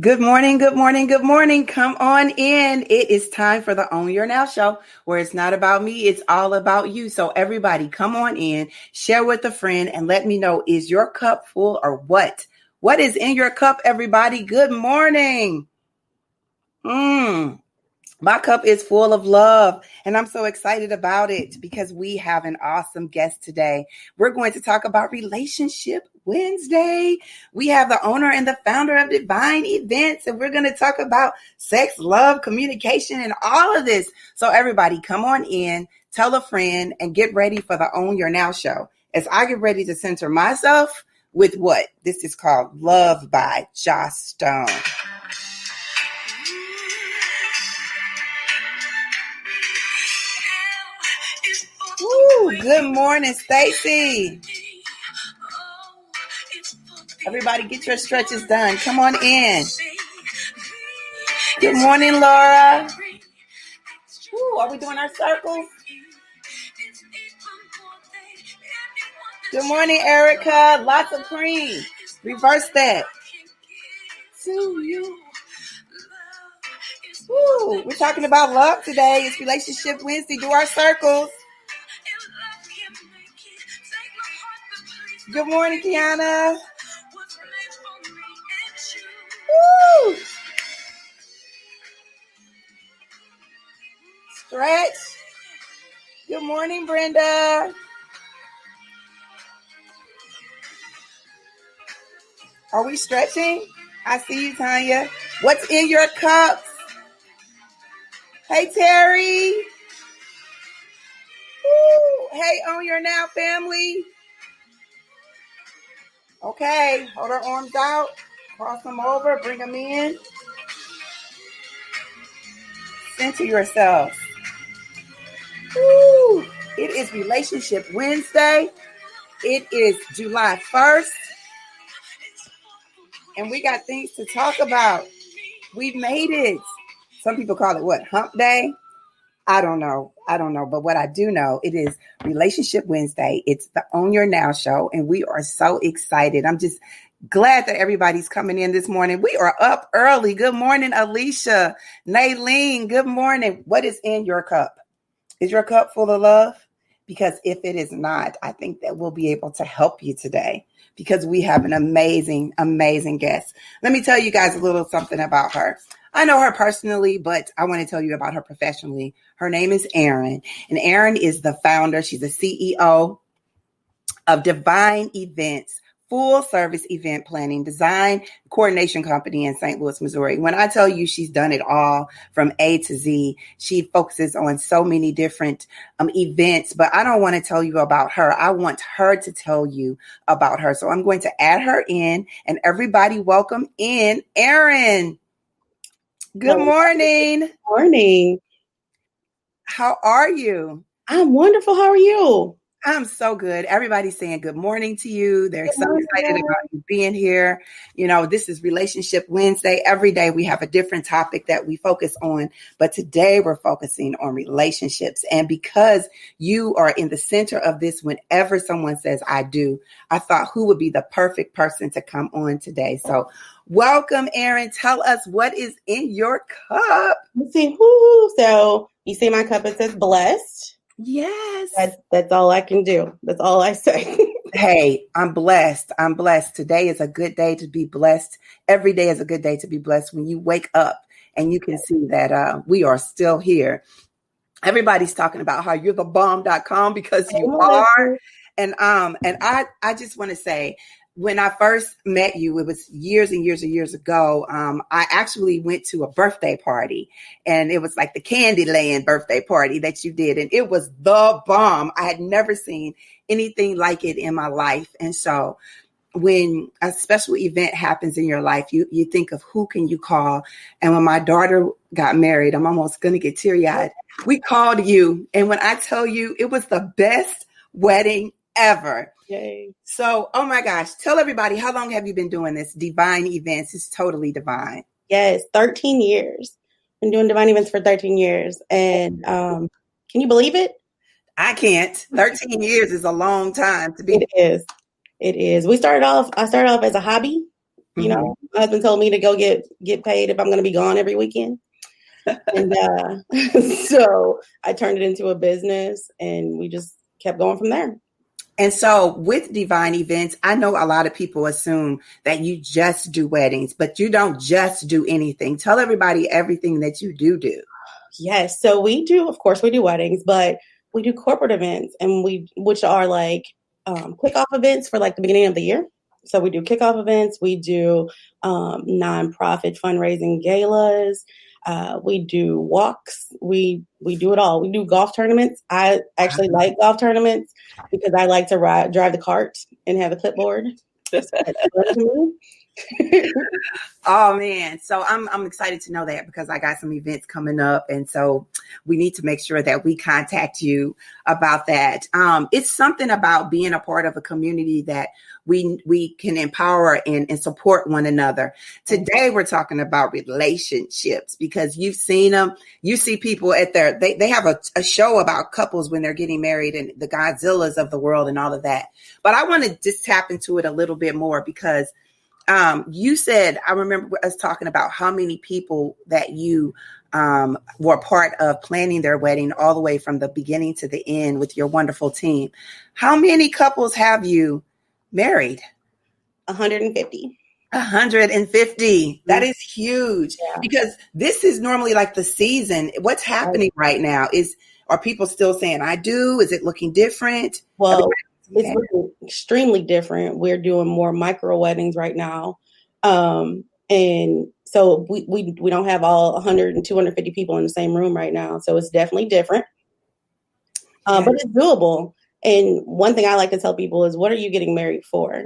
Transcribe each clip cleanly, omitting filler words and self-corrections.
Good morning, good morning, good morning. Come on in. It is time for the Own Your Now show, where it's not about me, it's all about you. So everybody come on in, share with a friend, and let me know, is your cup full or what? What is in your cup, everybody? Good morning. My cup is full of love, and I'm so excited about it because we have an awesome guest today. We're going to talk about Relationship Wednesday. We have the owner and the founder of Divine Events, and we're going to talk about sex, love, communication, and all of this. So everybody come on in, tell a friend, and get ready for the Own Your Now show. As I get ready to center myself with what? This is called Love by Joss Stone. Woo, good morning, Stacy. Everybody get your stretches done. Come on in. Good morning, Laura. Woo, are we doing our circles? Good morning, Erica. Lots of cream. Reverse that. To you. Woo, we're talking about love today. It's Relationship Wednesday. Do our circles. Good morning, Kiana. Woo! Stretch. Good morning, Brenda. Are we stretching? I see you, Tanya. What's in your cups? Hey, Terry. Woo. Hey, Own Your Now family. Okay, hold our arms out. Cross them over. Bring them in. Center yourself. Woo. It is Relationship Wednesday. It is July 1st. And we got things to talk about. We made it. Some people call it what? Hump Day? I don't know. But what I do know, it is Relationship Wednesday. It's the Own Your Now show. And we are so excited. I'm just glad that everybody's coming in this morning. We are up early. Good morning, Alicia. Naylene, good morning. What is in your cup? Is your cup full of love? Because if it is not, I think that we'll be able to help you today because we have an amazing, amazing guest. Let me tell you guys a little something about her. I know her personally, but I want to tell you about her professionally. Her name is Aaren, and Aaren is the founder. She's the CEO of Divine Events, full service event planning, design, coordination company in St. Louis, Missouri. When I tell you she's done it all from A to Z, she focuses on so many different events, but I don't want to tell you about her. I want her to tell you about her. So I'm going to add her in, and everybody welcome in Aaren. Good morning. Good morning. How are you? I'm wonderful. How are you? I'm so good. Everybody's saying good morning to you. They're so excited about you being here. You know, this is Relationship Wednesday. Every day we have a different topic that we focus on, but today we're focusing on relationships. And because you are in the center of this, whenever someone says I do, I thought who would be the perfect person to come on today. So welcome, Aaren. Tell us what is in your cup. Let's see. Woo. So you see my cup, it says blessed. Yes. That's all I can do. That's all I say. Hey, I'm blessed. I'm blessed. Today is a good day to be blessed. Every day is a good day to be blessed when you wake up and you can see that we are still here. Everybody's talking about how you're the bomb.com because you are. And I just want to say, when I first met you, it was years and years and years ago. I actually went to a birthday party, and it was like the Candyland birthday party that you did. And it was the bomb. I had never seen anything like it in my life. And so when a special event happens in your life, you think of who can you call. And when my daughter got married, I'm almost going to get teary-eyed. We called you. And when I tell you, it was the best wedding ever. Yay. So, oh my gosh, tell everybody, how long have you been doing this? Divine Events is totally divine. Yes, 13 years. Been doing Divine Events for 13 years. And can you believe it? I can't. 13 years is a long time to be. It is. I started off as a hobby. You know, my husband told me to go get paid if I'm going to be gone every weekend. And so I turned it into a business and we just kept going from there. And so with Divine Events, I know a lot of people assume that you just do weddings, but you don't just do anything. Tell everybody everything that you do. Yes. So we do, of course, we do weddings, but we do corporate events which are like kickoff events for like the beginning of the year. So we do kickoff events. We do nonprofit fundraising galas. We do walks. We do it all. We do golf tournaments. I actually like golf tournaments because I like to drive the cart and have a clipboard. Oh man. So I'm excited to know that because I got some events coming up. And so we need to make sure that we contact you about that. It's something about being a part of a community that we can empower and support one another. Today, we're talking about relationships because you've seen them. You see people at they have a show about couples when they're getting married and the Godzillas of the world and all of that. But I want to just tap into it a little bit more because you said, I remember us talking about how many people that you were part of planning their wedding all the way from the beginning to the end with your wonderful team. How many couples have you married? 150. 150. That is huge because this is normally like the season. What's happening right now are people still saying, I do? Is it looking different? Well, it's looking extremely different. We're doing more micro weddings right now. And so we don't have all 100 and 250 people in the same room right now. So it's definitely different. But it's doable. And one thing I like to tell people is, what are you getting married for?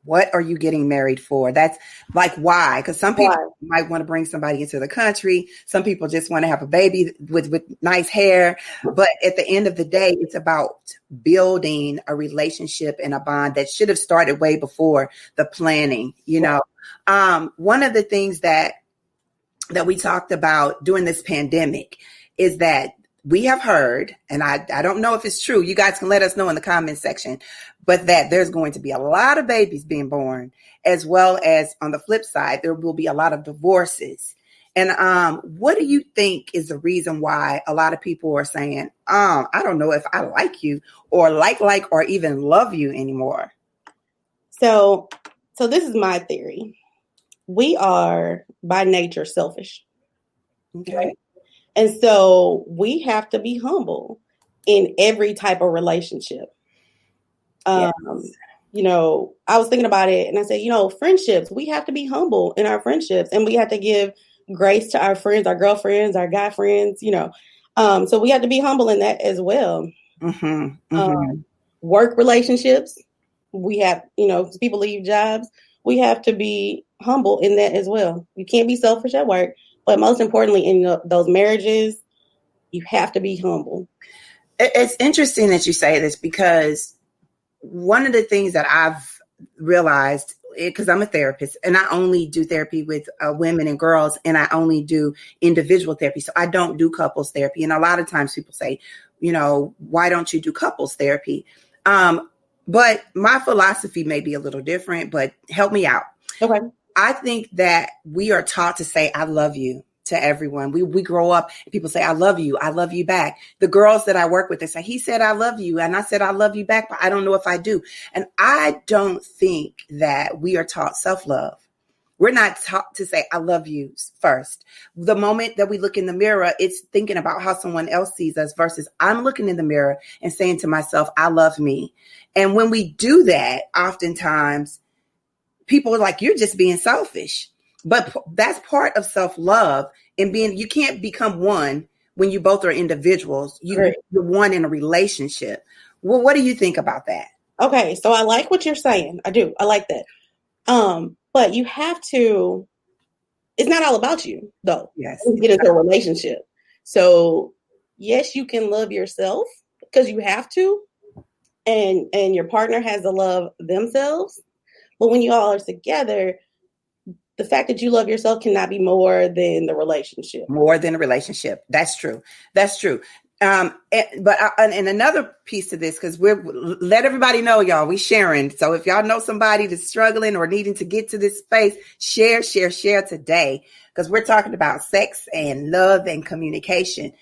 What are you getting married for? That's like, why? Because some people might want to bring somebody into the country. Some people just want to have a baby with nice hair. But at the end of the day, it's about building a relationship and a bond that should have started way before the planning. You know, one of the things that we talked about during this pandemic is that we have heard, and I don't know if it's true, you guys can let us know in the comment section, but that there's going to be a lot of babies being born, as well as on the flip side, there will be a lot of divorces. And what do you think is the reason why a lot of people are saying, I don't know if I like you or like, or even love you anymore? So this is my theory. We are by nature selfish. Okay. Right? And so we have to be humble in every type of relationship. Yes. You know, I was thinking about it and I said, you know, friendships, we have to be humble in our friendships and we have to give grace to our friends, our girlfriends, our guy friends, you know. So we have to be humble in that as well. Work relationships, we have, you know, people leave jobs. We have to be humble in that as well. You can't be selfish at work. But most importantly, in those marriages, you have to be humble. It's interesting that you say this because one of the things that I've realized, because I'm a therapist and I only do therapy with women and girls, and I only do individual therapy. So I don't do couples therapy. And a lot of times people say, you know, why don't you do couples therapy? But my philosophy may be a little different, but help me out. Okay. I think that we are taught to say, I love you to everyone. We grow up and people say, I love you back. The girls that I work with, they say, he said, I love you. And I said, I love you back, but I don't know if I do. And I don't think that we are taught self-love. We're not taught to say, I love you first. The moment that we look in the mirror, it's thinking about how someone else sees us versus I'm looking in the mirror and saying to myself, I love me. And when we do that, oftentimes people are like, you're just being selfish. But that's part of self-love and you can't become one when you both are individuals. You're one in a relationship. Well, what do you think about that? Okay. So I like what you're saying. I do. I like that. But you have to, it's not all about you though. Yes. You get into a relationship. So yes, you can love yourself because you have to, and your partner has to love themselves. But when you all are together, the fact that you love yourself cannot be more than the relationship. More than a relationship. That's true. That's true. And another piece to this, because we're let everybody know, y'all, we sharing. So if y'all know somebody that's struggling or needing to get to this space, share today, because we're talking about sex and love and communication.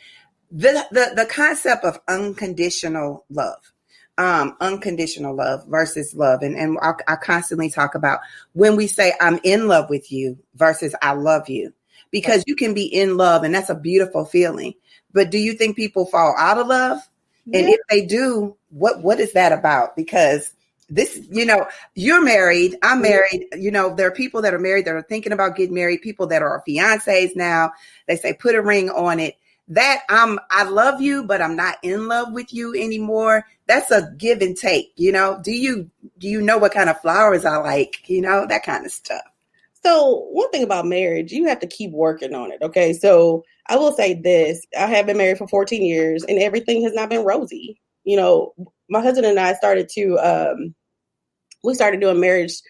The concept of unconditional love versus love. And I constantly talk about when we say I'm in love with you versus I love you, because you can be in love and that's a beautiful feeling. But do you think people fall out of love? And if they do, what is that about? Because this, you're married, I'm married, there are people that are married that are thinking about getting married, people that are fiancés now, they say, put a ring on it. That I love you, but I'm not in love with you anymore. That's a give and take, do you know what kind of flowers I like, that kind of stuff. So one thing about marriage, you have to keep working on it. Okay. So I will say this, I have been married for 14 years and everything has not been rosy. My husband and I started doing marriage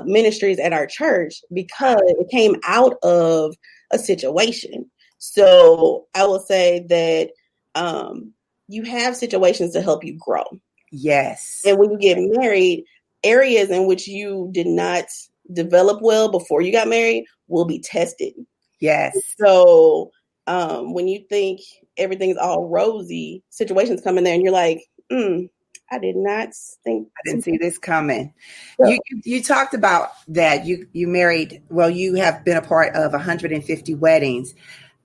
ministries at our church because it came out of a situation. So I will say that you have situations to help you grow. Yes. And when you get married, areas in which you did not develop well before you got married will be tested. Yes. So when you think everything's all rosy, situations come in there and you're like, I didn't see this coming. So, you talked about that you married, well, you have been a part of 150 weddings.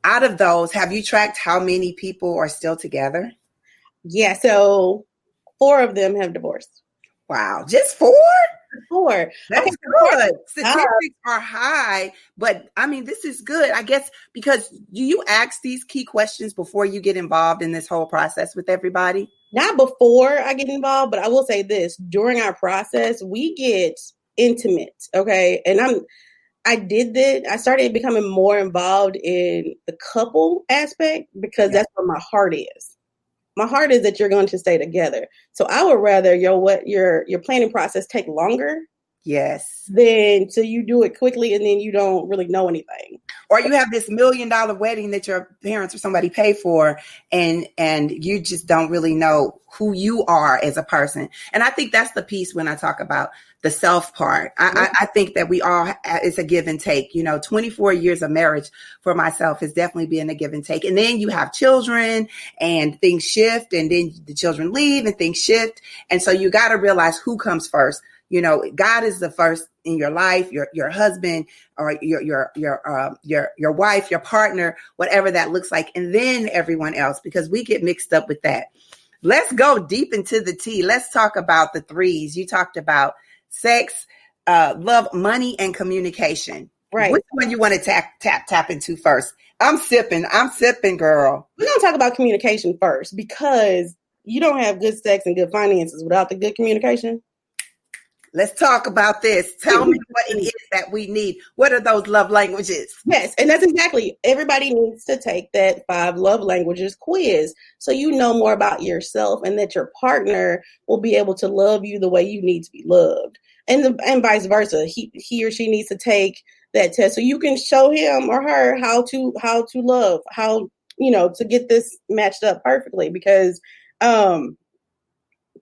Out of those, have you tracked how many people are still together? Yeah, so 4 of them have divorced. Wow, just 4? 4. That's okay, good. Statistics are high, but I mean, this is good, I guess, because do you ask these key questions before you get involved in this whole process with everybody? Not before I get involved, but I will say this, during our process, we get intimate, okay? And I started becoming more involved in the couple aspect because that's where my heart is. My heart is that you're going to stay together. So I would rather your planning process take longer. Yes. Then so you do it quickly and then you don't really know anything. Or you have this $1 million wedding that your parents or somebody paid for and you just don't really know who you are as a person. And I think that's the piece when I talk about the self part. I think that we all, it's a give and take. 24 years of marriage for myself has definitely been a give and take. And then you have children and things shift and then the children leave and things shift. And so you got to realize who comes first. God is the first in your life, your husband or your wife, your partner, whatever that looks like. And then everyone else, because we get mixed up with that. Let's go deep into the tea. Let's talk about the 3s. You talked about sex, love, money, and communication. Right. Which one you want to tap into first? I'm sipping, girl. We're going to talk about communication first because you don't have good sex and good finances without the good communication. Let's talk about this. Tell me what it is that we need. What are those love languages? Yes, and that's exactly. Everybody needs to take that 5 love languages quiz so you know more about yourself and that your partner will be able to love you the way you need to be loved. And vice versa. He or she needs to take that test so you can show him or her how to love, how, to get this matched up perfectly because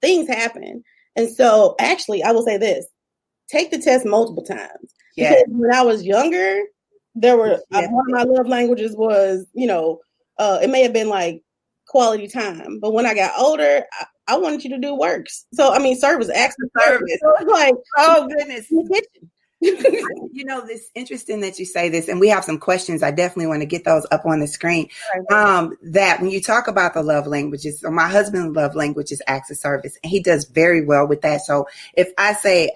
things happen. And so actually, I will say this, take the test multiple times. Because when I was younger, there were, one of my love languages was, it may have been like quality time. But when I got older, I wanted you to do works. So, service, acts of service. So it's like, oh, goodness. It's interesting that you say this, and we have some questions. I definitely want to get those up on the screen. That when you talk about the love languages, so my husband's love language is acts of service, and he does very well with that. So if I say,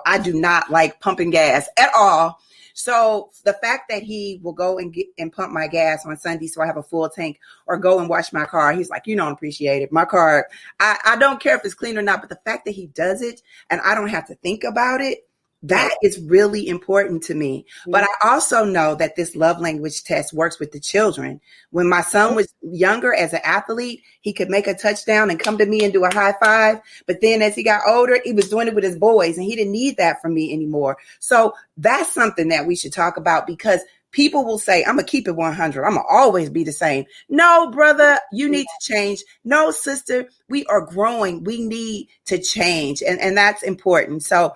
I do not like pumping gas at all. So the fact that he will go and pump my gas on Sunday so I have a full tank, or go and wash my car, he's like, you don't appreciate it. My car, I don't care if it's clean or not, but the fact that he does it and I don't have to think about it, that is really important to me. But I also know that this love language test works with the children. When my son was younger as an athlete, he could make a touchdown and come to me and do a high five. But then as he got older, he was doing it with his boys and he didn't need that from me anymore. So that's something that we should talk about because people will say, I'm going to keep it 100. I'm going to always be the same. No, brother, you need to change. No, sister, we are growing. We need to change. And that's important. So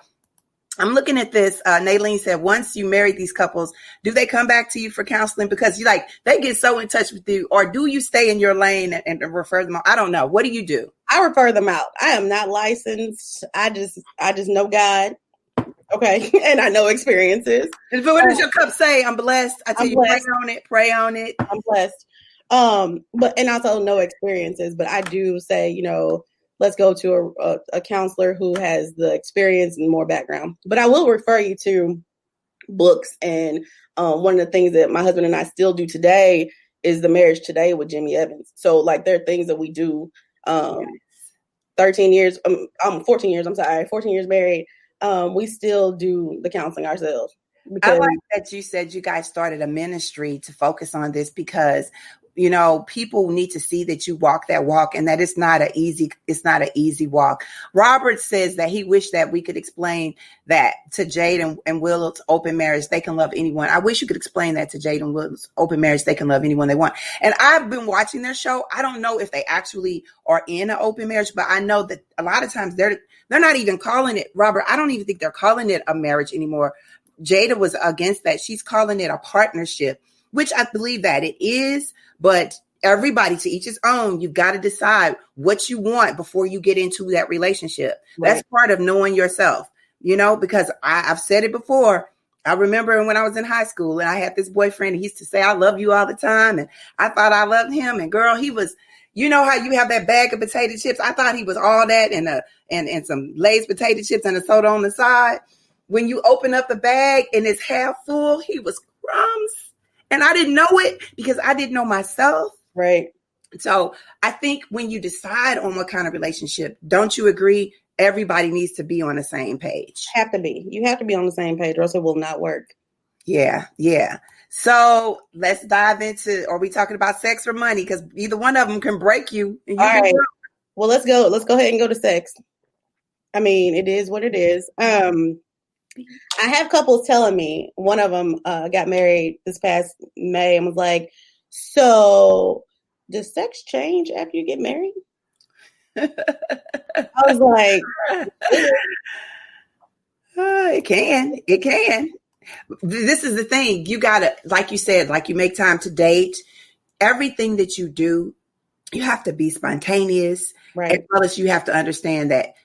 I'm looking at this. Naylene said, once you marry these couples, do they come back to you for counseling? Because they get so in touch with you, or do you stay in your lane and refer them out? I don't know. What do you do? I refer them out. I am not licensed. I just know God. Okay. And I know experiences. But what does your cup say? I'm blessed. I tell you, blessed. Pray on it. I'm blessed. But also know experiences, but I do say, let's go to a counselor who has the experience and more background. But I will refer you to books. And one of the things that my husband and I still do today is the Marriage Today with Jimmy Evans. So there are things that we do 14 years married. We still do the counseling ourselves. I like that you said you guys started a ministry to focus on this, because people need to see that you walk that walk, and that it's not an easy walk. Robert says that he wished that we could explain that to Jade and Will's open marriage. They can love anyone. I wish you could explain that to Jade and Will's open marriage. They can love anyone they want. And I've been watching their show. I don't know if they actually are in an open marriage, but I know that a lot of times they're not even calling it, Robert, I don't even think they're calling it a marriage anymore. Jada was against that. She's calling it a partnership, which I believe that it is, but everybody to each his own. You've got to decide what you want before you get into that relationship. Right. That's part of knowing yourself, because I've said it before. I remember when I was in high school and I had this boyfriend, he used to say, I love you all the time. And I thought I loved him. And girl, he was, how you have that bag of potato chips. I thought he was all that and some Lay's potato chips and a soda on the side. When you open up the bag and it's half full, he was crumbs. And I didn't know it because I didn't know myself. Right. So I think when you decide on what kind of relationship, don't you agree? Everybody needs to be on the same page. You have to be on the same page, or else it will not work. Yeah. So let's dive into, are we talking about sex or money? Because either one of them can break you. And you all right. Well, let's go ahead and go to sex. I mean, it is what it is. I have couples telling me, one of them got married this past May and was like, so does sex change after you get married? I was like, it can. This is the thing. You got to, like you said, you make time to date. Everything that you do, you have to be spontaneous. Right. As well as you have to understand that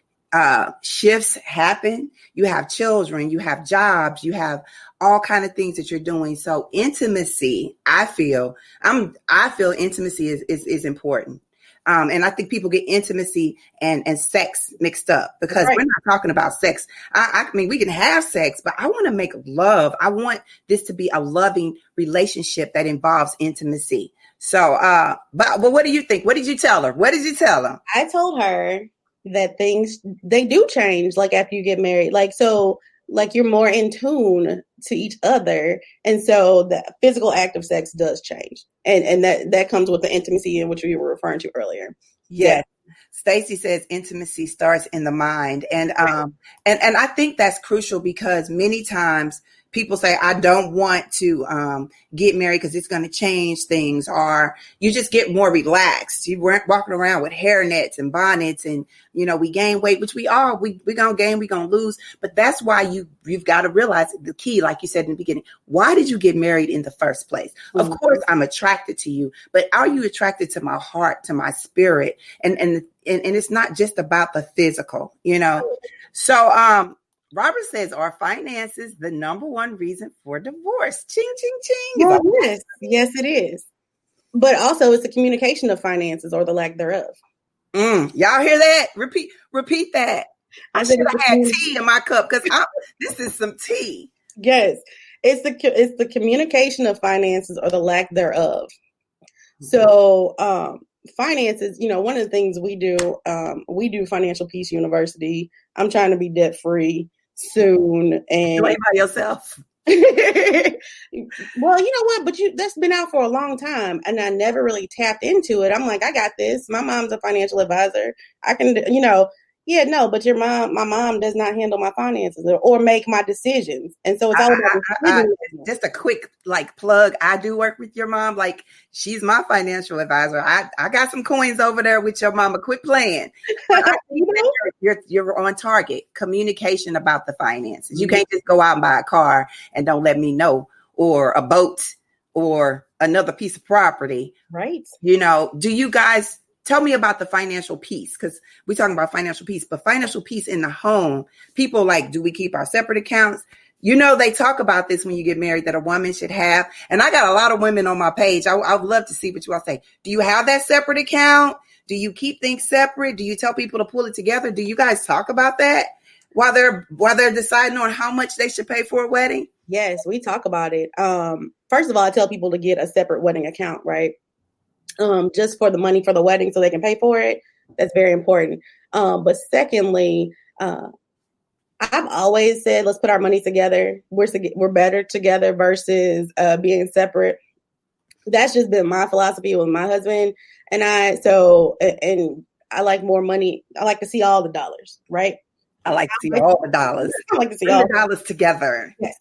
shifts happen. You have children, you have jobs, you have all kind of things that you're doing. So intimacy, I feel intimacy is important. And I think people get intimacy and sex mixed up, because We're not talking about sex. I mean, we can have sex, but I want to make love. I want this to be a loving relationship that involves intimacy. So, but what do you think? What did you tell her? I told her that things, they do change after you get married. You're more in tune to each other. And so the physical act of sex does change. And that comes with the intimacy in which we were referring to earlier. Yes. Stacy says intimacy starts in the mind. And I think that's crucial, because many times people say, I don't want to get married because it's going to change things, or you just get more relaxed. You weren't walking around with hair nets and bonnets, and we gain weight, which we going to gain, we going to lose. But that's why you've got to realize the key, like you said in the beginning, why did you get married in the first place? Mm-hmm. Of course, I'm attracted to you, but are you attracted to my heart, to my spirit? And it's not just about the physical, So, Robert says, are finances the number one reason for divorce? Ching, ching, ching. Well, yes, it is. But also it's the communication of finances, or the lack thereof. Y'all hear that? Repeat that. I should have had tea in my cup, because this is some tea. Yes, it's the communication of finances, or the lack thereof. So finances, one of the things we do Financial Peace University. I'm trying to be debt free soon. And you ain't by yourself. Well, you know what? But that's been out for a long time, and I never really tapped into it. I'm like, I got this. My mom's a financial advisor. I can, Yeah, no, but my mom does not handle my finances or make my decisions. And so it's all about decision. Just a quick plug. I do work with your mom. Like, she's my financial advisor. I got some coins over there with your mama. Quit playing. I think that you're on target. Communication about the finances. You can't just go out and buy a car and don't let me know, or a boat or another piece of property. Right. Do you guys tell me about the financial piece? Because we're talking about financial piece, but financial piece in the home, people do we keep our separate accounts? They talk about this when you get married, that a woman should have, and I got a lot of women on my page. I would love to see what you all say. Do you have that separate account? Do you keep things separate? Do you tell people to pull it together? Do you guys talk about that while they're deciding on how much they should pay for a wedding? Yes, we talk about it. First of all, I tell people to get a separate wedding account, right? Just for the money for the wedding so they can pay for it. That's very important. But secondly, I've always said, let's put our money together. We're better together versus being separate. That's just been my philosophy with my husband and I. So, and I like more money. I like to see all the dollars, right? I like to see all the dollars. I like to see all the dollars together. Yes.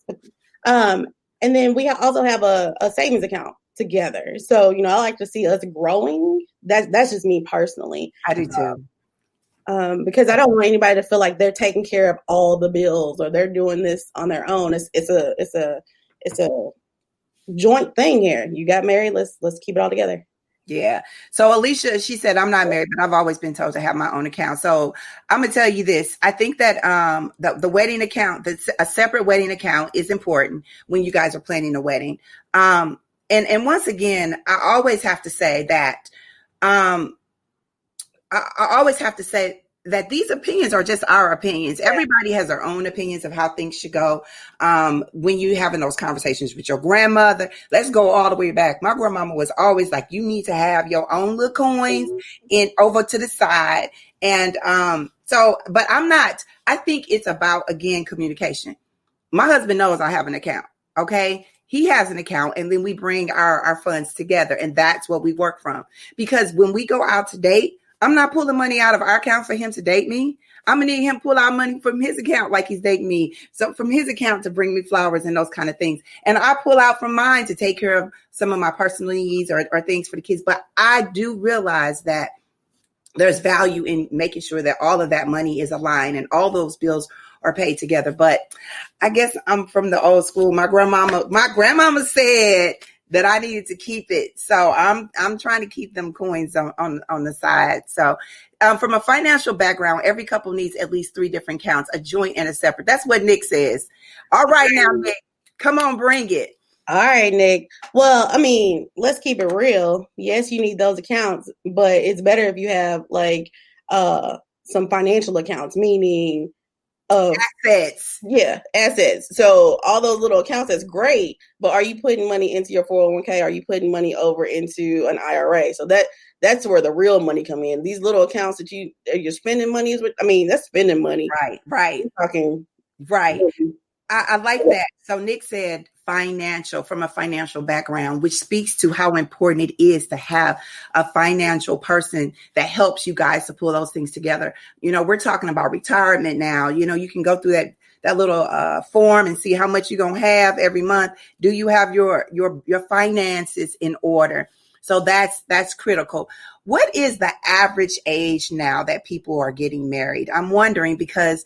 And then we also have a savings account together. So, I like to see us growing. That's just me personally. I do too. Because I don't want anybody to feel like they're taking care of all the bills or they're doing this on their own. It's a joint thing here. You got married. Let's keep it all together. Yeah. So Alicia, she said, I'm not married, but I've always been told to have my own account. So I'm going to tell you this. I think that the wedding account, a separate wedding account is important when you guys are planning a wedding. And once again, I always have to say that I always have to say that these opinions are just our opinions. Everybody has their own opinions of how things should go. When you having those conversations with your grandmother, let's go all the way back. My grandmama was always like, you need to have your own little coins over to the side. And but I think it's about, again, communication. My husband knows I have an account. Okay. He has an account, and then we bring our funds together, and that's what we work from. Because when we go out to date, I'm not pulling money out of our account for him to date me. I'm going to need him to pull out money from his account like he's dating me. So from his account to bring me flowers and those kind of things. And I pull out from mine to take care of some of my personal needs or things for the kids. But I do realize that there's value in making sure that all of that money is aligned and all those bills are paid together. But I guess I'm from the old school. My grandmama said that I needed to keep it. So I'm trying to keep them coins on the side. So from a financial background, every couple needs at least 3 different accounts, a joint and a separate. That's what Nick says. All right now, Nick, come on, bring it. All right, Nick. Well, I mean, let's keep it real. Yes, you need those accounts, but it's better if you have some financial accounts, meaning assets. Yeah, assets. So all those little accounts, that's great, but are you putting money into your 401k? Are you putting money over into an IRA? So that's where the real money come in. These little accounts that you're spending money that's spending money. Right. You're talking right. I like that. So Nick said from a financial background, which speaks to how important it is to have a financial person that helps you guys to pull those things together. We're talking about retirement now. You can go through that little form and see how much you're going to have every month. Do you have your finances in order? So that's critical. What is the average age now that people are getting married? I'm wondering because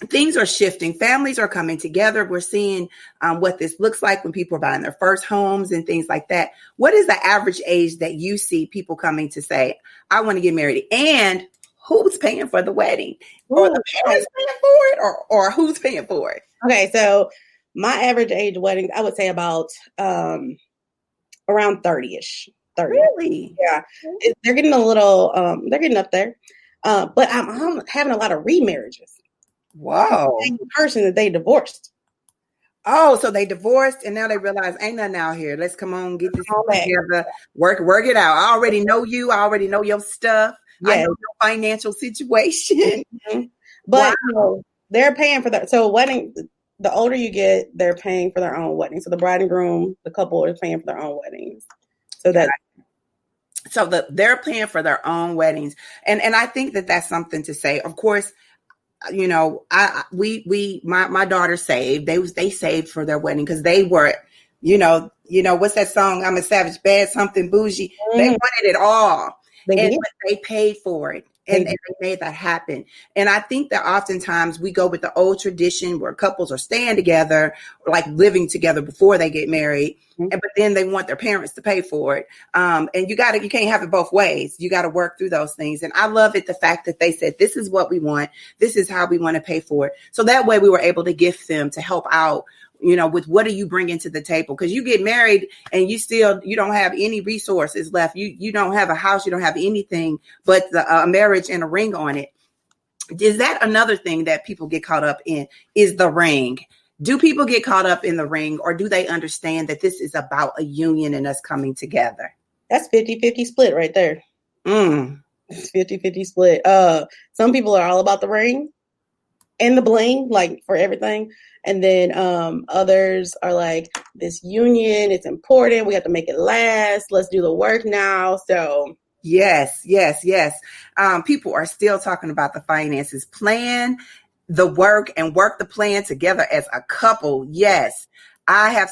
things are shifting. Families are coming together. We're seeing what this looks like when people are buying their first homes and things like that. What is the average age that you see people coming to say, I want to get married? And who's paying for the wedding? Or the parents paying for it? Or who's paying for it? Okay, so my average age wedding, I would say about around 30-ish. 30. Really? Yeah. They're getting a little, they're getting up there. But I'm having a lot of remarriages. Wow. The same person that they divorced. Oh, so they divorced and now they realize ain't nothing out here. Let's come on, get this together, work it out. I already know you. I already know your stuff. Yes. I know your financial situation. Mm-hmm. But they're paying for that. So wedding, the older you get, they're paying for their own wedding. So the bride and groom, the couple, is paying for their own weddings. So that So they're paying for their own weddings. And I think that that's something to say. Of course, you know, my daughter saved. They saved for their wedding because they were, you know, what's that song? I'm a savage, bad, something bougie. They wanted it all. But they paid for it. And they made that happen. And I think that oftentimes we go with the old tradition where couples are staying together, like living together before they get married. But then they want their parents to pay for it. And you can't have it both ways. You got to work through those things. And I love it, the fact that they said, this is what we want. This is how we want to pay for it. So that way we were able to gift them to help out, you know, with what are you bringing to the table? Because you get married and you don't have any resources left. You don't have a house. You don't have anything but a marriage and a ring on it. Is that another thing that people get caught up in, is the ring? Do people get caught up in the ring, or do they understand that this is about a union and us coming together? That's 50-50 split right there. It's 50-50 split. Some people are all about the ring and the bling, like for everything. And then others are like, this union, it's important. We have to make it last. Let's do the work now. So yes. People are still talking about the finances. Plan the work and work the plan together as a couple. Yes. I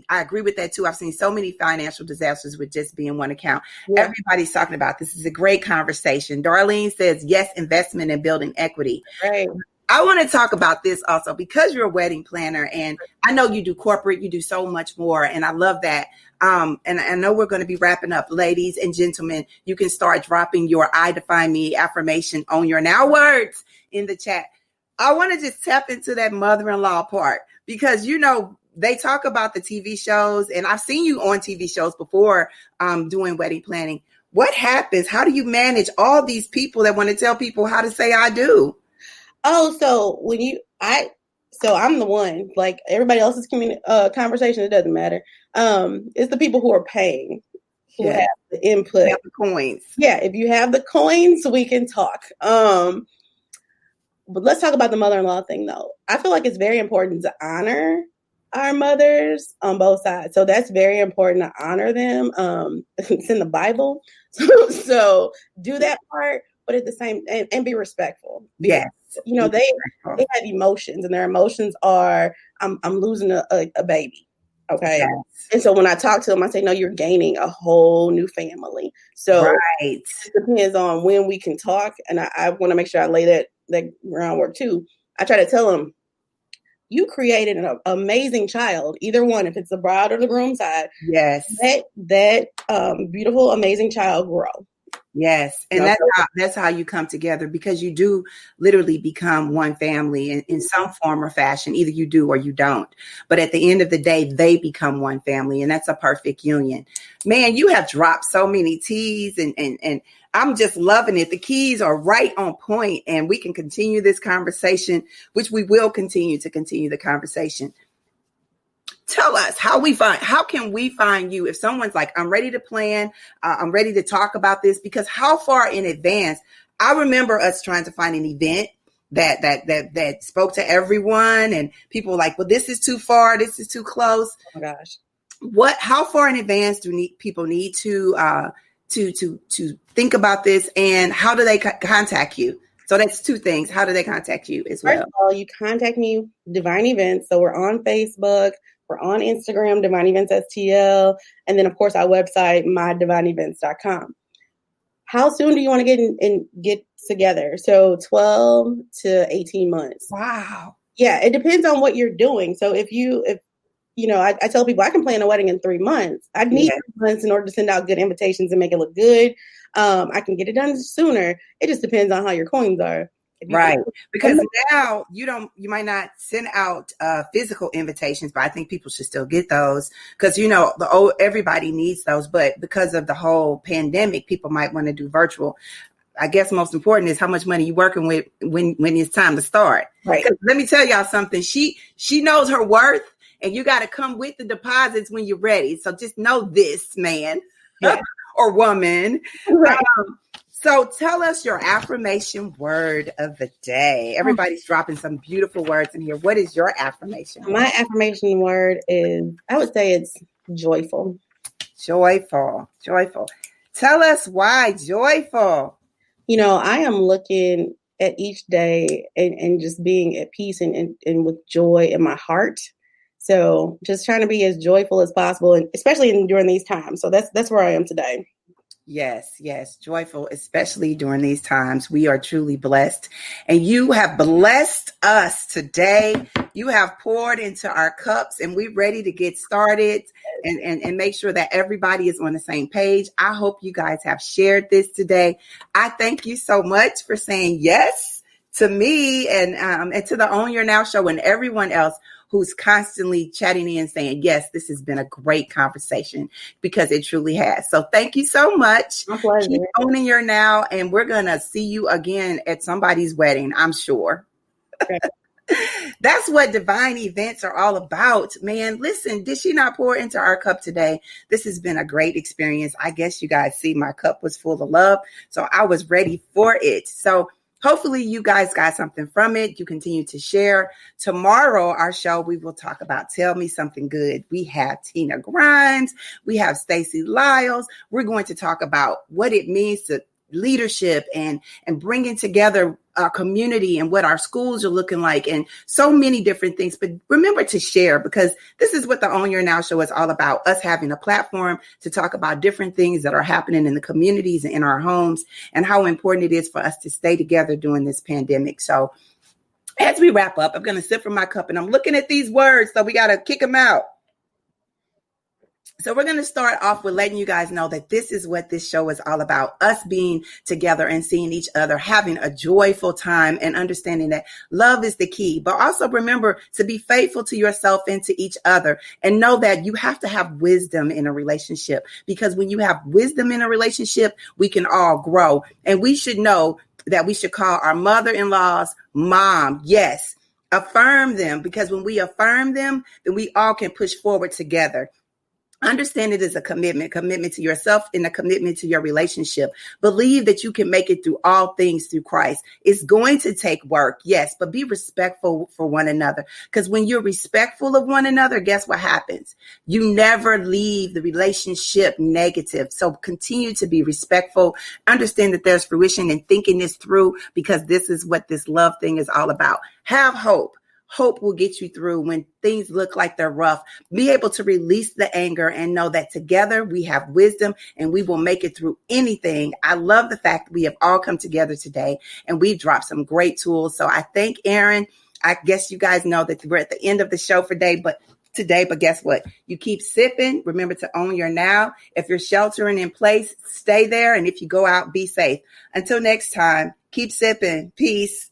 agree with that too. I've seen so many financial disasters with just being one account. Yeah. Everybody's talking about this. Is a great conversation. Darlene says, yes, investment in building equity. Right. I want to talk about this also because you're a wedding planner, and I know you do corporate, you do so much more, and I love that. And I know we're going to be wrapping up. Ladies and gentlemen, you can start dropping your I define me affirmation on your now words in the chat. I want to just tap into that mother-in-law part because, you know, they talk about the TV shows, and I've seen you on TV shows before doing wedding planning. What happens? How do you manage all these people that want to tell people how to say I do? Oh, so I'm the one, like everybody else's conversation, it doesn't matter. It's the people who are paying, who have the input. Have the coins. Yeah, if you have the coins, we can talk. But let's talk about the mother-in-law thing, though. I feel like it's very important to honor our mothers on both sides. So that's very important to honor them. It's in the Bible. So do that part, but at the same and be respectful. Yes. You know, they have emotions, and their emotions are, I'm losing a baby. Okay. Yes. And so when I talk to them, I say, no, you're gaining a whole new family. So it depends on when we can talk. And I want to make sure I lay that groundwork too. I try to tell them, you created an amazing child, either one, if it's the bride or the groom side. Yes. That beautiful, amazing child grow. Yes. And that's how you come together, because you do literally become one family in some form or fashion. Either you do or you don't. But at the end of the day, they become one family, and that's a perfect union. Man, you have dropped so many T's and I'm just loving it. The keys are right on point, and we can continue this conversation, which we will continue the conversation. Tell us how can we find you? If someone's like, I'm ready to plan, I'm ready to talk about this, because how far in advance? I remember us trying to find an event that spoke to everyone, and people were like, well, this is too far. This is too close. Oh my gosh. How far in advance do people need to think about this, and how do they contact you? So that's two things. How do they contact you as well? First of all, you contact me, Divine Events. So we're on Facebook. We're on Instagram, Divine Events STL. And then, of course, our website, mydivineevents.com. How soon do you want to get together? So 12 to 18 months. Wow. Yeah, it depends on what you're doing. So if I tell people I can plan a wedding in 3 months. I need 3 months in order to send out good invitations and make it look good. I can get it done sooner. It just depends on how your coins are. Right. Because now you might not send out physical invitations, but I think people should still get those, because, everybody needs those. But because of the whole pandemic, people might want to do virtual. I guess most important is how much money you're working with when it's time to start. Right. Let me tell y'all something. She knows her worth, and you got to come with the deposits when you're ready. So just know this, man or woman. Right. So tell us your affirmation word of the day. Everybody's dropping some beautiful words in here. What is your affirmation? My affirmation word is, I would say it's joyful. Joyful. Tell us why joyful. I am looking at each day and just being at peace and with joy in my heart. So just trying to be as joyful as possible, and especially during these times. So that's where I am today. Yes, joyful, especially during these times. We are truly blessed, and you have blessed us today. You have poured into our cups, and we're ready to get started and make sure that everybody is on the same page. I hope you guys have shared this today. I thank you so much for saying yes to me and to the Own Your Now show and everyone else who's constantly chatting in saying, yes, this has been a great conversation, because it truly has. So thank you so much. Keep owning your now, and we're going to see you again at somebody's wedding, I'm sure. Okay. That's what divine events are all about, man. Listen, did she not pour into our cup today? This has been a great experience. I guess you guys see my cup was full of love, so I was ready for it. So hopefully you guys got something from it. You continue to share. Tomorrow, our show, we will talk about Tell Me Something Good. We have Tina Grimes. We have Stacey Lyles. We're going to talk about what it means to leadership and bringing together our community and what our schools are looking like and so many different things. But remember to share, because this is what the Own Your Now show is all about, us having a platform to talk about different things that are happening in the communities and in our homes, and how important it is for us to stay together during this pandemic. So as we wrap up, I'm going to sip from my cup, and I'm looking at these words, so we got to kick them out. So we're going to start off with letting you guys know that this is what this show is all about, us being together and seeing each other, having a joyful time, and understanding that love is the key. But also remember to be faithful to yourself and to each other, and know that you have to have wisdom in a relationship, because when you have wisdom in a relationship, we can all grow. And we should know that we should call our mother-in-laws mom. Yes, affirm them, because when we affirm them, then we all can push forward together. Understand it is a commitment to yourself and a commitment to your relationship. Believe that you can make it through all things through Christ. It's going to take work, yes, but be respectful for one another. Because when you're respectful of one another, guess what happens? You never leave the relationship negative. So continue to be respectful. Understand that there's fruition in thinking this through, because this is what this love thing is all about. Have hope. Hope will get you through when things look like they're rough. Be able to release the anger and know that together we have wisdom and we will make it through anything. I love the fact that we have all come together today and we dropped some great tools. So I thank Aaren. I guess you guys know that we're at the end of the show for today, but guess what? You keep sipping. Remember to own your now. If you're sheltering in place, stay there. And if you go out, be safe. Until next time, keep sipping. Peace.